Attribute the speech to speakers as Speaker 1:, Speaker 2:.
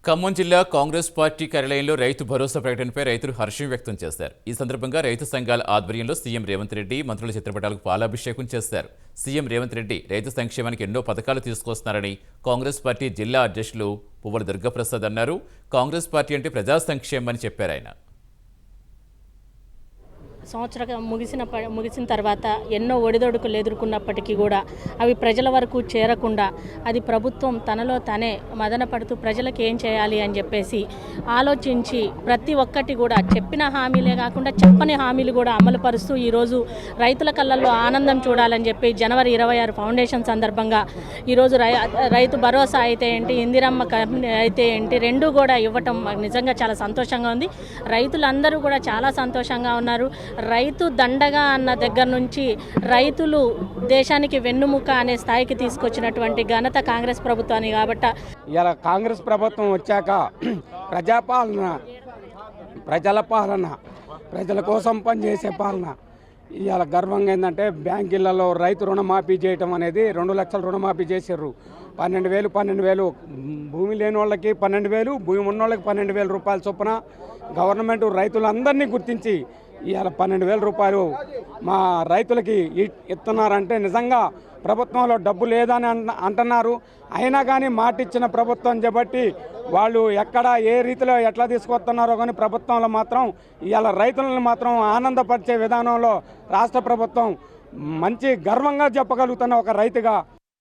Speaker 1: ఖమ్మం జిల్లా కాంగ్రెస్ పార్టీ కార్యాలయంలో రైతు భరోసా ప్రకటనపై రైతులు హర్షం వ్యక్తం చేశారు. ఈ సందర్భంగా రైతు సంఘాల ఆధ్వర్యంలో సీఎం రేవంత్ రెడ్డి మంత్రుల చిత్రపటాలకు పాలాభిషేకం చేశారు. సీఎం రేవంత్ రెడ్డి రైతు సంక్షేమానికి ఎన్నో పథకాలు తీసుకొస్తున్నారని కాంగ్రెస్ పార్టీ జిల్లా అధ్యక్షులు పువ్వుల దుర్గాప్రసాద్ అన్నారు. కాంగ్రెస్ పార్టీ అంటే ప్రజా సంక్షేమం అని చెప్పారు ఆయన.
Speaker 2: సంవత్సరం ముగిసిన తర్వాత ఎన్నో ఒడిదొడుకులు ఎదుర్కొన్నప్పటికీ కూడా అవి ప్రజల వరకు చేరకుండా అది ప్రభుత్వం తనలో తనే మదన పడుతూ ప్రజలకు ఏం చేయాలి అని చెప్పేసి ఆలోచించి ప్రతి ఒక్కటి కూడా చెప్పిన హామీలే కాకుండా చెప్పని హామీలు కూడా అమలుపరుస్తూ ఈరోజు రైతుల కళ్ళల్లో ఆనందం చూడాలని చెప్పి జనవరి 26 ఫౌండేషన్ సందర్భంగా ఈరోజు రైతు భరోసా అయితే ఏంటి, ఇందిరమ్మ అయితే ఏంటి, రెండూ కూడా ఇవ్వటం నిజంగా చాలా సంతోషంగా ఉంది. రైతులందరూ కూడా చాలా సంతోషంగా ఉన్నారు. రైతు దండగా అన్న దగ్గర నుంచి రైతులు దేశానికి వెన్నుముక అనే స్థాయికి తీసుకొచ్చినటువంటి ఘనత కాంగ్రెస్ ప్రభుత్వాన్ని. కాబట్టి
Speaker 3: ఇలా కాంగ్రెస్ ప్రభుత్వం వచ్చాక ప్రజాపాలన, ప్రజల పాలన, ప్రజల కోసం పనిచేసే పాలన. ఇవాళ గర్వంగా ఏంటంటే బ్యాంకులలో రైతు రుణమాఫీ చేయటం అనేది 2 లక్షల రుణమాఫీ చేశారు. 12,000 భూమి లేని వాళ్ళకి 12,000, భూమి ఉన్న వాళ్ళకి 12,000 రూపాయల చొప్పున గవర్నమెంట్ రైతులందరినీ గుర్తించి ఇవాళ 12,000 రూపాయలు మా రైతులకి ఇస్తున్నారంటే నిజంగా ప్రభుత్వంలో డబ్బు లేదని అంటున్నారు. అయినా కానీ మాట ఇచ్చిన ప్రభుత్వం కాబట్టి వాళ్ళు ఎక్కడ ఏ రీతిలో ఎట్లా తీసుకొస్తున్నారో కానీ ప్రభుత్వంలో మాత్రం ఇవాళ రైతులను మాత్రం ఆనందపరిచే విధానంలో రాష్ట్ర ప్రభుత్వం మంచి గర్వంగా చెప్పగలుగుతున్న ఒక రైతుగా